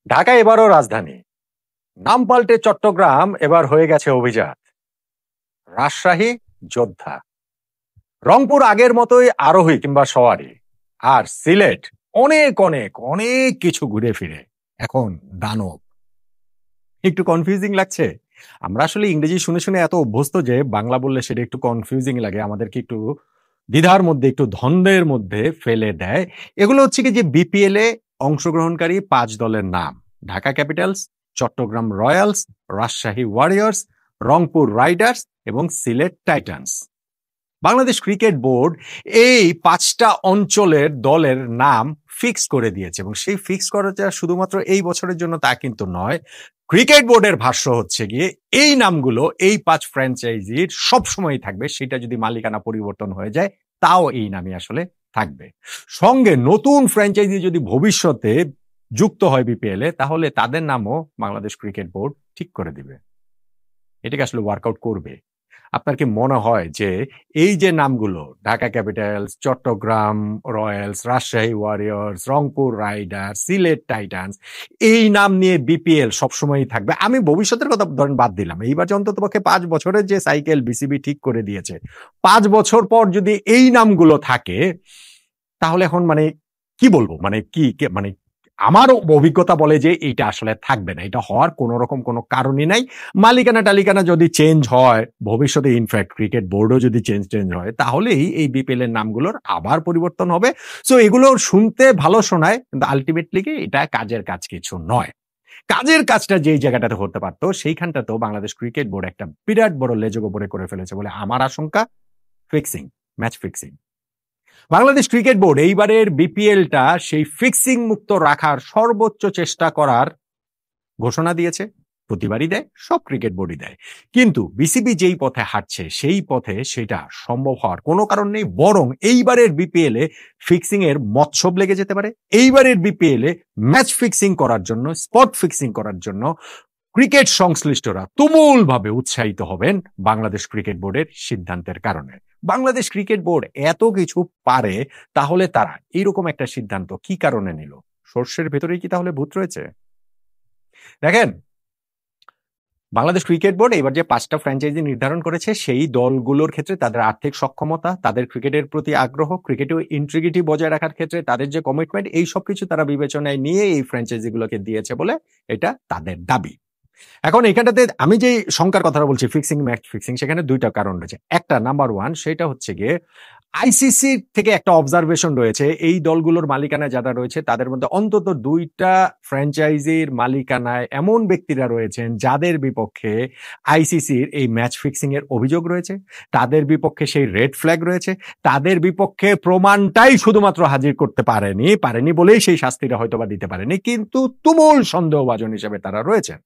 ঢাকা এবারও রাজধানী, নাম পাল্টে চট্টগ্রাম এবার হয়ে গেছে অভিজাত, রাজশাহী যোদ্ধা, রংপুর আগের মতোই আরোহী কিংবা সওয়ারি, আর সিলেট অনেক অনেক অনেক কিছু ঘুরে ফিরে এখন দানব। একটু কনফিউজিং লাগছে। আমরা আসলে ইংরেজি শুনে শুনে এত অভ্যস্ত যে বাংলা বললে সেটা একটু কনফিউজিং লাগে, আমাদেরকে একটু দ্বিধার মধ্যে একটু দ্বন্দ্বের মধ্যে ফেলে দেয়। এগুলো হচ্ছে কি যে বিপিএল এ অংশগ্রহণকারী ৫ দলের নাম: Dhaka Capitals, Chattogram Royals, Rajshahi Warriors, Rangpur riders এবং Sylhet titans. Bangladesh cricket board এই ৫টা অঞ্চলের দলের নাম ফিক্স করে দিয়েছে, এবং সেই ফিক্স করাটা শুধুমাত্র এই বছরের জন্য তা কিন্তু নয়। ক্রিকেট বোর্ডের ভাষ্য হচ্ছে গিয়ে এই নামগুলো এই ৫ ফ্র্যাঞ্চাইজির সবসময়ই থাকবে, সেটা যদি মালিকানা পরিবর্তন হয়ে যায় তাও এই নামই আসলে থাকবে। সঙ্গে নতুন ফ্র্যাঞ্চাইজি যদি ভবিষ্যতে যুক্ত হয় বিপিএল এ, তাহলে তাদের নামও বাংলাদেশ ক্রিকেট বোর্ড ঠিক করে দিবে। এটাকে আসলে ওয়ার্কআউট করবে। আপনার কি মনে হয় যে এই যে নামগুলো Dhaka Capitals, Chattogram Royals, Rajshahi Warriors, Rangpur Riders, Sylhet Titans, এই নাম নিয়ে বিপিএল সবসময়ই থাকবে? আমি ভবিষ্যতের কথা ধরেন বাদ দিলাম, এইবার যে অন্ততপক্ষে ৫ বছরের যে সাইকেল বিসিবি ঠিক করে দিয়েছে, ৫ বছর পর যদি এই নামগুলো থাকে, তাহলে এখন মানে কি বলবো, মানে কি মানে আমার অভিজ্ঞতা বলে যে এইটা আসলে থাকবে না, এটা হওয়ার কোনো রকম কোনো কারণই নাই। মালিকানা টালিকানা যদি চেঞ্জ হয় ভবিষ্যতে, ইনফ্যাক্ট ক্রিকেট বোর্ডও যদি চেঞ্জ হয়, তাহলেই এই বিপিএল এর নামগুলোর আবার পরিবর্তন হবে। সো এগুলো শুনতে ভালো শোনায়, কিন্তু আলটিমেটলি কি এটা কাজের কাজ কিছু নয়। কাজের কাজটা যেই জায়গাটাতে হতে পারতো সেইখানটাতেও বাংলাদেশ ক্রিকেট বোর্ড একটা বিরাট বড় লেজগোবরে করে ফেলেছে বলে আমার আশঙ্কা। Fixing, match fixing. Bangladesh cricket board এইবারের বিপিএলটা সেই ফিক্সিং মুক্ত রাখার সর্বোচ্চ চেষ্টা করার ঘোষণা দিয়েছে। প্রতিবারই দেয়, সব ক্রিকেট বোর্ডই দেয়, কিন্তু বিসিবি যেই পথে হাঁটছে সেই পথে সেটা সম্ভব হওয়ার কোনো কারণ নেই। বরং এইবারের বিপিএল এ ফিক্সিং এর মৎসব লেগে যেতে পারে। এইবারের বিপিএল এ ম্যাচ ফিক্সিং করার জন্য, স্পট ফিক্সিং করার জন্য ক্রিকেট সংশ্লিষ্টরা তুমুল ভাবে উৎসাহিত হবেন বাংলাদেশ ক্রিকেট বোর্ডের সিদ্ধান্তের কারণে। বাংলাদেশ ক্রিকেট বোর্ড এত কিছু পারে, তাহলে তারা এইরকম একটা সিদ্ধান্ত কি কারণে নিল? সর্ষের ভেতরেই কি তাহলে ভূত রয়েছে? দেখেন, বাংলাদেশ ক্রিকেট বোর্ড এবার যে ৫টা ফ্র্যাঞ্চাইজি নির্ধারণ করেছে, সেই দলগুলোর ক্ষেত্রে তাদের আর্থিক সক্ষমতা, তাদের ক্রিকেটের প্রতি আগ্রহ, ক্রিকেটে ইন্টিগ্রিটি বজায় রাখার ক্ষেত্রে তাদের যে কমিটমেন্ট, এই সবকিছু তারা বিবেচনায় নিয়ে এই ফ্র্যাঞ্চাইজিগুলোকে দিয়েছে বলে এটা তাদের দাবি। এখন এখানটাতে আমি যে শঙ্কার কথাটা বলছি, ফিক্সিং ম্যাচ ফিক্সিং, সেখানে ২টা কারণ রয়েছে। একটা, নাম্বার 1, সেটা হচ্ছে গিয়ে আইসিসি থেকে একটা অবজারভেশন রয়েছে, এই দলগুলোর মালিকানায় যারা রয়েছে তাদের মধ্যে অন্তত ২টা ফ্র্যাঞ্চাইজির মালিকানায় এমন ব্যক্তিরা রয়েছেন যাদের বিপক্ষে আইসিসির এই ম্যাচ ফিক্সিং এর অভিযোগ রয়েছে, তাদের বিপক্ষে সেই রেড ফ্ল্যাগ রয়েছে, তাদের বিপক্ষে প্রমাণটাই শুধুমাত্র হাজির করতে পারেনি বলেই সেই শাস্তিটা হয়তোবা দিতে পারেনি, কিন্তু তুমুল সন্দেহভাজন হিসেবে তারা রয়েছেন।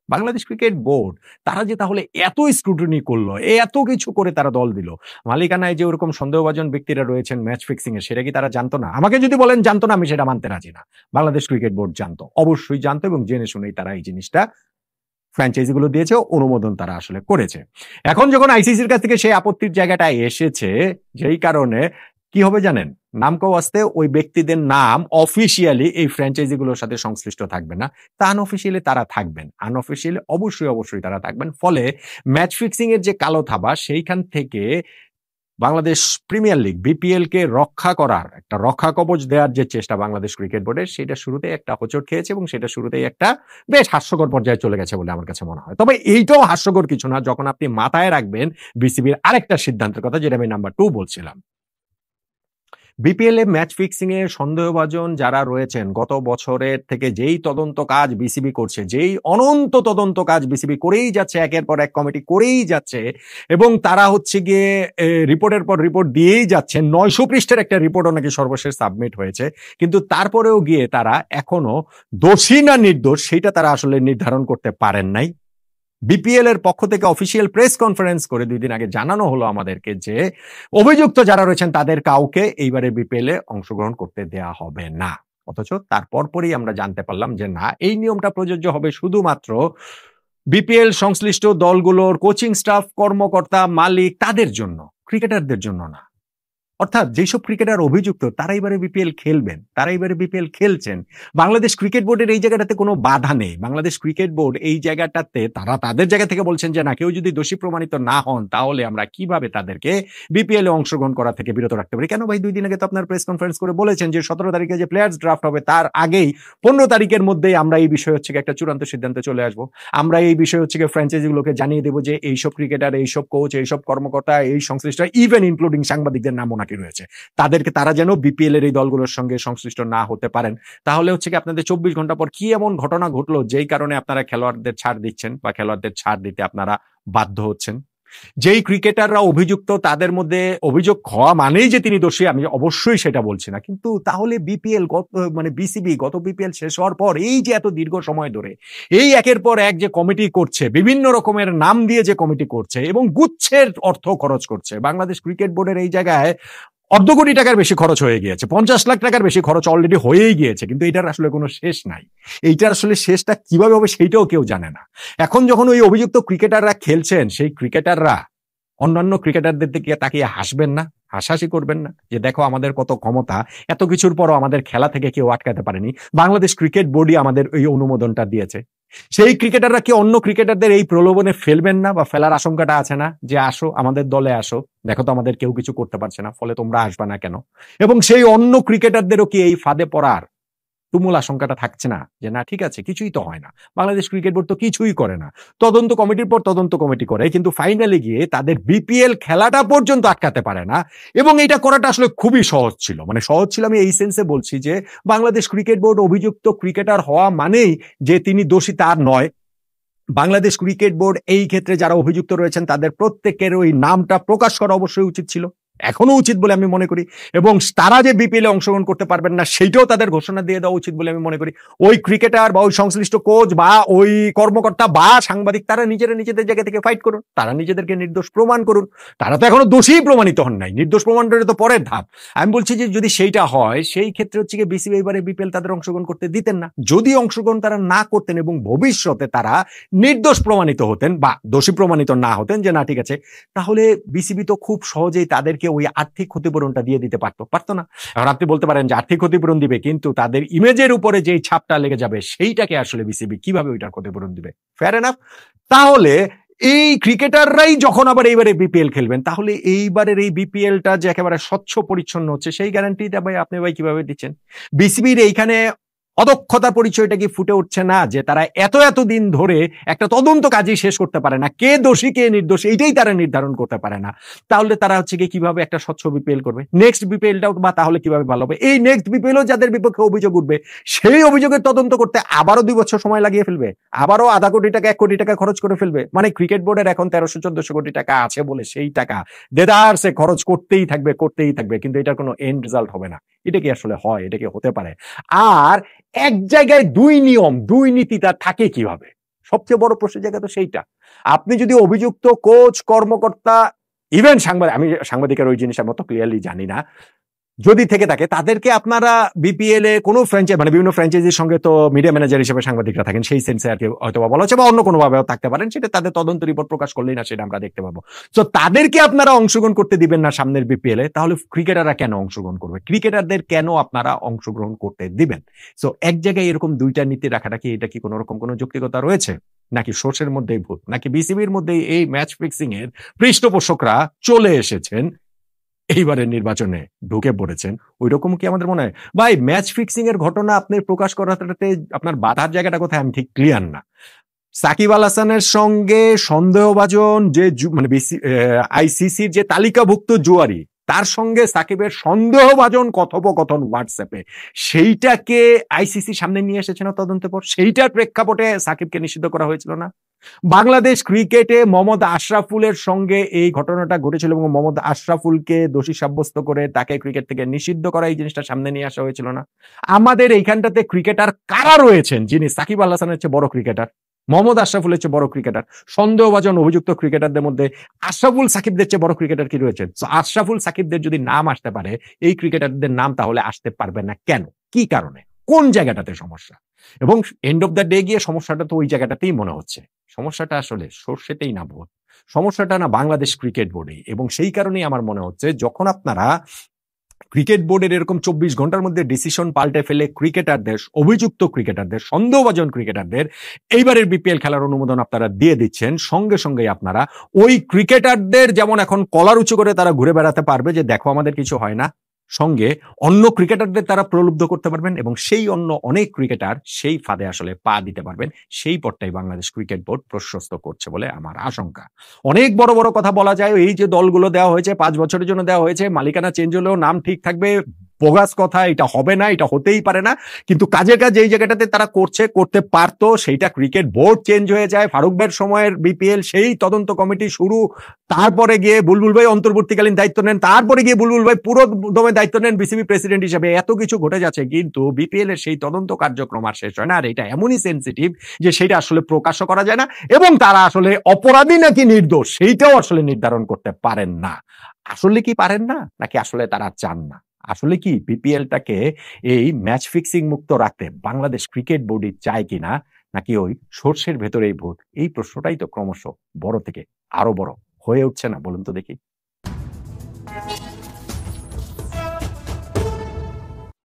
বাংলাদেশ ক্রিকেট বোর্ড তারা যে তাহলে এত স্ক্রুটিনি করলো, এত কিছু করে তারা দল দিল, মালিকানায় যে ওরকম সন্দেহভাজন ব্যক্তিরা রয়েছেন ম্যাচ ফিক্সিং এ, সেটা কি তারা জানতো না? আমাকে যদি বলেন জানতো না, আমি সেটা মানতে রাজি না। বাংলাদেশ ক্রিকেট বোর্ড জানতো, অবশ্যই জানতো, এবং জেনে শুনেই তারা এই জিনিসটা ফ্র্যাঞ্চাইজি গুলো দিয়েছে, অনুমোদন তারা আসলে করেছে। এখন যখন আইসিসির কাছ থেকে সেই আপত্তির জায়গাটা এসেছে, যেই কারণে কি হবে জানেন, নামকাও আসতে ওই ব্যক্তিদের নাম অফিসিয়ালি এই ফ্র্যাঞ্চাইজি গুলোর সাথে সংশ্লিষ্ট থাকবে না, তা আনঅফিসিয়ালি তারা থাকবেন। আনঅফিসিয়ালি অবশ্যই তারা থাকবেন। ফলে ম্যাচ ফিক্সিং এর যে কালো থাবা, সেইখান থেকে বাংলাদেশ প্রিমিয়ার লিগ বিপিএল কে রক্ষা করার একটা রক্ষা কবচ দেওয়ার যে চেষ্টা বাংলাদেশ ক্রিকেট বোর্ডের, সেটা শুরুতেই একটা হোঁচট খেয়েছে, এবং সেটা শুরুতেই একটা বেশ হাস্যকর পর্যায়ে চলে গেছে বলে আমার কাছে মনে হয়। তবে এইটাও হাস্যকর কিছু না যখন আপনি মাথায় রাখবেন বিসিবির আরেকটা সিদ্ধান্তের কথা, যেটা আমি নাম্বার 2 বলছিলাম। বিপিএল এ ম্যাচ ফিক্সিং এ সন্দেহভাজন যারা রয়েছেন, গত বছরের থেকে যেই তদন্ত কাজ বিসিবি করছে, যেই অনন্ত তদন্ত কাজ বিসিবি করেই যাচ্ছে, একের পর এক কমিটি করেই যাচ্ছে, এবং তারা হচ্ছে গিয়ে রিপোর্টের পর রিপোর্ট দিয়েই যাচ্ছে। ৯০০ পৃষ্ঠার একটা রিপোর্টও নাকি সর্বশেষ সাবমিট হয়েছে, কিন্তু তারপরেও গিয়ে তারা এখনো দোষী না নির্দোষ সেটা তারা আসলে নির্ধারণ করতে পারেন নাই। বিপিএল এর পক্ষ থেকে অফিসিয়াল প্রেস কনফারেন্স করে ২ দিন আগে জানানো হলো আমাদেরকে যে অভিযুক্ত যারা রয়েছেন তাদের কাউকে এইবারে বিপিএল এ অংশগ্রহণ করতে দেয়া হবে না। অথচ তারপরই আমরা জানতে পারলাম যে না, এই নিয়মটা প্রযোজ্য হবে শুধুমাত্র বিপিএল সংশ্লিষ্ট দলগুলোর কোচিং স্টাফ, কর্মকর্তা, মালিক, তাদের জন্য, ক্রিকেটারদের জন্য না। অর্থাৎ যেসব ক্রিকেটার অভিযুক্ত তারা এবারে বিপিএল খেলবেন, তারা এবারে বিপিএল খেলছেন। বাংলাদেশ ক্রিকেট বোর্ডের এই জায়গাটাতে কোনো বাধা নেই। বাংলাদেশ ক্রিকেট বোর্ড এই জায়গাটাতে তারা তাদের জায়গা থেকে বলছেন যে না, কেউ যদি দোষী প্রমাণিত না হন তাহলে আমরা কিভাবে তাদেরকে বিপিএল এ অংশগ্রহণ করা থেকে বিরত রাখতে পারি। কেন ভাই 2 দিন আগে তো আপনার প্রেস কনফারেন্স করে বলেছেন যে 17 তারিখে যে প্লেয়ার্স ড্রাফট হবে তার আগেই 15 তারিখের মধ্যেই আমরা এই বিষয়ে হচ্ছে একটা চূড়ান্ত সিদ্ধান্তে চলে আসবো। আমরা এই বিষয়ে হচ্ছে ফ্র্যাঞ্চাইজিগুলোকে জানিয়ে দেবো যে এইসব ক্রিকেটার, এইসব কোচ, এইসব কর্মকর্তা, এই সংশ্লিষ্ট ইভেন ইনক্লুডিং সাংবাদিকদের নামও নাকি রয়েছে, তাদেরকে তারা যেন বিপিএল এর এই দলগুলোর সঙ্গে সংশ্লিষ্ট না হতে পারেন। তাহলে হচ্ছে কি আপনাদের 24 ঘন্টা পর কি এমন ঘটনা ঘটলো যেই কারণে আপনারা খেলোয়াড়দের ছাড় দিচ্ছেন বা খেলোয়াড়দের ছাড় দিতে আপনারা বাধ্য হচ্ছেন? যেই ক্রিকেটাররা অভিযুক্ত তাদের মধ্যে অভিযোগ হওয়া মানেই যে তিনি দোষী, আমি অবশ্যই সেটা বলছি না, কিন্তু তাহলে বিপিএল বিসিবি গত বিপিএল শেষ হওয়ার পর এই যে এত দীর্ঘ সময় ধরে এই একের পর এক যে কমিটি করছে, বিভিন্ন রকমের নাম দিয়ে যে কমিটি করছে এবং গুচ্ছের অর্থ খরচ করছে, বাংলাদেশ ক্রিকেট বোর্ডের এই জায়গায় অর্ধ কোটি টাকার বেশি খরচ হয়ে গিয়েছে, 50 লাখ টাকার বেশি খরচ অলরেডি হয়েই গিয়েছে, কিন্তু এটার আসলে কোনো শেষ নাই। এইটার আসলে শেষটা কিভাবে হবে সেইটাও কেউ জানে না। এখন যখন ওই অভিযুক্ত ক্রিকেটাররা খেলছেন, সেই ক্রিকেটাররা অন্যান্য ক্রিকেটারদের দিকে তাকিয়ে হাসবেন না, হাসাহাসি করবেন না যে দেখো আমাদের কত ক্ষমতা, এত কিছুর পরও আমাদের খেলা থেকে কেউ আটকাতে পারেনি, বাংলাদেশ ক্রিকেট বোর্ডই আমাদের এই অনুমোদনটা দিয়েছে। সেই ক্রিকেটাররা কি অন্য ক্রিকেটারদের এই প্রলোভনে ফেলবেন না বা ফেলার আশঙ্কাটা আছে না যে আসো আমাদের দলে আসো, দেখো তো আমাদের কেউ কিছু করতে পারছে না, ফলে তোমরা আসবা না কেন? এবং সেই অন্য ক্রিকেটারদেরও কি এই ফাঁদে পড়ার তুমুল আশঙ্কাটা থাকছে না যে না ঠিক আছে কিছুই তো হয় না, বাংলাদেশ ক্রিকেট বোর্ড তো কিছুই করে না, তদন্ত কমিটির পর তদন্ত কমিটি করে কিন্তু ফাইনালি গিয়ে তাদের বিপিএল খেলাটা পর্যন্ত আটকাতে পারে না। এবং এটা করাটা আসলে খুবই সহজ ছিল, মানে সহজ ছিল আমি এই সেন্সে বলছি যে বাংলাদেশ ক্রিকেট বোর্ড অভিযুক্ত ক্রিকেটার হওয়া মানেই যে তিনি দোষী তার নয়। বাংলাদেশ ক্রিকেট বোর্ড এই ক্ষেত্রে যারা অভিযুক্ত রয়েছেন তাদের প্রত্যেকের ওই নামটা প্রকাশ করা অবশ্যই উচিত ছিল, এখনো উচিত বলে আমি মনে করি, এবং তারা যে বিপিএল এ অংশগ্রহণ করতে পারবেন না সেইটাও তাদের ঘোষণা দিয়ে দেওয়া উচিত বলে আমি মনে করি। ওই ক্রিকেটার বা ওই সংশ্লিষ্ট কোচ বা ওই কর্মকর্তা বা সাংবাদিক তারা নিজেদের জায়গা থেকে ফাইট করুন, তারা নিজেদেরকে নির্দোষ প্রমাণ করুন, তারা তো এখনো দোষী প্রমাণিত হন নাই, নির্দোষ প্রমাণটা তো পরের ধাপ। আমি বলছি যে যদি সেইটা হয় সেই ক্ষেত্রে হচ্ছে কি বিসিবি এবারে বিপিএল তাদের অংশগ্রহণ করতে দিতেন না, যদি অংশগ্রহণ তারা না করতেন এবং ভবিষ্যতে তারা নির্দোষ প্রমাণিত হতেন বা দোষী প্রমাণিত না হতেন যে না ঠিক আছে, তাহলে বিসিবি তো খুব সহজেই তাদেরকে ওই আর্থিক ক্ষতিপূরণটা দিয়ে দিতে পারতো না? এখন আপনি বলতে পারেন যে আর্থিক ক্ষতিপূরণ দিবে, কিন্তু তাদের ইমেজের উপরে যেই ছাপটা লেগে যাবে সেইটাকে আসলে বিসিবি কিভাবে ওইটার ক্ষতিপূরণ দিবে? Fair enough. তাহলে এই ক্রিকেটাররাই যখন আবার এইবারে বিপিএল খেলবেন, তাহলে এইবারের এই বিপিএলটা যে একেবারে স্বচ্ছ পরিচ্ছন্ন হচ্ছে সেই গ্যারান্টিটা ভাই আপনি ভাই কিভাবে দিচ্ছেন? বিসিবির এইখানে অদক্ষতার পরিচয়টা কি ফুটে উঠছে না যে তারা এত দিন ধরে একটা তদন্ত কাজই শেষ করতে পারে না, কে দোষী কে নির্দোষ এইটাই তারা নির্ধারণ করতে পারে না? তাহলে তারা হচ্ছে কি কিভাবে একটা স্বচ্ছ বিপিএল করবে? নেক্সট বিপিএলটাও বা তাহলে কিভাবে ভালো হবে? এই নেক্সট বিপিএলও যাদের বিপক্ষে অভিযোগ উঠবে সেই অভিযোগের তদন্ত করতে আবারও 2 বছর সময় লাগিয়ে ফেলবে, আবারও আধা কোটি টাকা 1 কোটি টাকা খরচ করে ফেলবে। মানে ক্রিকেট বোর্ডের এখন 1300-1400 কোটি টাকা আছে বলে সেই টাকা দেদারসে খরচ করতেই থাকবে, কিন্তু এটার কোনো এন্ড রেজাল্ট হবে না। এটা কি আসলে হয়? এটা কি হতে পারে? আর এক জায়গায় 2 নিয়ম 2 নীতিটা থাকে কিভাবে? সবচেয়ে বড় প্রশ্নের জায়গা তো সেইটা। আপনি যদি অভিযুক্ত কোচ, কর্মকর্তা, ইভেন আমি সাংবাদিকের ওই জিনিসটা মতো ক্লিয়ারলি জানি না, যদি থেকে থাকে তাদেরকে আপনারা বিপিএল এ কোনো বিভিন্ন ফ্র্যাঞ্চাইজির সঙ্গে তো মিডিয়া ম্যানেজার হিসেবে সাংবাদিকরা থাকেন, সেই সেন্সে আর কি হয়তো বলা হচ্ছে বা অন্য কোনো ভাবেও থাকতে পারেন, সেটা তাদের তদন্ত রিপোর্ট প্রকাশ করলেই না সেটা আমরা দেখতে পাবো। তো তাদেরকে আপনারা অংশগ্রহণ করতে দিবেন না সামনের বিপিএল এ, তাহলে ক্রিকেটাররা কেন অংশগ্রহণ করবে? ক্রিকেটারদের কেন আপনারা অংশগ্রহণ করতে দিবেন? সো এক জায়গায় এরকম 2টা নীতি রাখাটা কি এটা কি কোনো রকম কোনো যৌক্তিকতা রয়েছে, নাকি সোর্সের মধ্যেই ভূত, নাকি বিসিবির মধ্যেই এই ম্যাচ ফিক্সিং এর পৃষ্ঠপোষকরা চলে এসেছেন, এইবারের নির্বাচনে ঢুকে পড়েছেন? ওই রকম কি আমাদের মনে হয়? ভাই ম্যাচ ফিক্সিং এর ঘটনা আপনি প্রকাশ করাতে আপনার বাধার জায়গাটা কোথায় আমি ঠিক ক্লিয়ার না। সাকিব আল হাসানের সঙ্গে সন্দেহভাজন যে আইসিসির যে তালিকাভুক্ত জুয়ারি, তার সঙ্গে সাকিবের সন্দেহভাজন কথোপকথন হোয়াটসঅ্যাপে, সেইটাকে আইসিসি সামনে নিয়ে এসেছে না তদন্তের পর? সেইটার প্রেক্ষাপটে সাকিবকে নিষিদ্ধ করা হয়েছিল না? বাংলাদেশ ক্রিকেটে মোহাম্মদ আশরাফুলের সঙ্গে এই ঘটনাটা ঘটেছিল এবং মোহাম্মদ আশরাফুলকে দোষী সাব্যস্ত করে তাকে ক্রিকেট থেকে নিষিদ্ধ করা, এই জিনিসটা সামনে নিয়ে আসা হয়েছিল না? আমাদের এইখানটাতে ক্রিকেটার কারা রয়েছেন যিনি সাকিব আল হাসানের চেয়ে বড় ক্রিকেটার, মোহাম্মদ আশরাফুলের চেয়ে বড় ক্রিকেটার? সন্দেহভাজন অভিযুক্ত ক্রিকেটারদের মধ্যে আশরাফুল সাকিবদের চেয়ে বড় ক্রিকেটার কি রয়েছেন? আশরাফুল সাকিবদের যদি নাম আসতে পারে, এই ক্রিকেটারদের নাম তাহলে আসতে পারবে না কেন? কি কারণে? কোন জায়গাটাতে সমস্যা? এবং এন্ড অফ দ্য ডে গিয়ে সমস্যাটা তো ওই জায়গাটাতেই মনে হচ্ছে। সমস্যাটা আসলে সর্ষেতেই না ভূত, সমস্যাটা না বাংলাদেশ ক্রিকেট বোর্ডে। এবং সেই কারণেই আমার মনে হচ্ছে যখন আপনারা ক্রিকেট বোর্ডের এরকম ২৪ ঘন্টার মধ্যে ডিসিশন পাল্টে ফেলে ক্রিকেটারদের, অভিযুক্ত ক্রিকেটারদের, সন্দেহভাজন ক্রিকেটারদের এইবারের বিপিএল খেলার অনুমোদন আপনারা দিয়ে দিচ্ছেন। সঙ্গে সঙ্গেই আপনারা ওই ক্রিকেটারদের যেমন এখন কলার উঁচু করে তারা ঘুরে বেড়াতে পারবে যে দেখো আমাদের কিছু হয় না, সঙ্গে অন্য ক্রিকেটারদের তারা প্রলুব্ধ করতে পারবেন এবং সেই অন্য অনেক ক্রিকেটার সেই ফাঁদে আসলে পা দিতে পারবেন। সেই পথটাই বাংলাদেশ ক্রিকেট বোর্ড প্রশস্ত করছে বলে আমার আশঙ্কা। অনেক বড় বড় কথা বলা যায়, এই যে দলগুলো দেওয়া হয়েছে ৫ বছরের জন্য দেওয়া হয়েছে, মালিকানা চেঞ্জ হলেও নাম ঠিক থাকবে, বোগাস কথা, এটা হবে না, এটা হতেই পারে না। কিন্তু কাজের কাজ এই জায়গাটাতে তারা করতে পারতো, সেইটা ক্রিকেট বোর্ড চেঞ্জ হয়ে যায়, ফারুক ভাইয়ের সময়ের বিপিএল সেই তদন্ত কমিটি শুরু, তারপরে গিয়ে বুলবুল ভাই অন্তর্বর্তীকালীন দায়িত্ব নেন, তারপরে গিয়ে বুলবুল ভাই পুরো দমে দায়িত্ব নেন বিসিবি প্রেসিডেন্ট হিসেবে। এত কিছু ঘটে যাচ্ছে, কিন্তু বিপিএল এর সেই তদন্ত কার্যক্রম আর শেষ হয় না। আর এটা এমনই সেন্সিটিভ যে সেটা আসলে প্রকাশও করা যায় না, এবং তারা আসলে অপরাধী নাকি নির্দোষ সেইটাও আসলে নির্ধারণ করতে পারেন না। আসলে কি পারেন না, নাকি আসলে তারা চান না? আসলে কি বিপিএলটাকে এই ম্যাচ ফিক্সিং মুক্ত রাখতে বাংলাদেশ ক্রিকেট বোর্ডই চায় কিনা, নাকি ওই সর্ষের ভেতরেই ভূত? এই প্রশ্নটাই তো ক্রমশ বড় থেকে আরো বড় হয়ে উঠছে না, বলুন তো দেখি?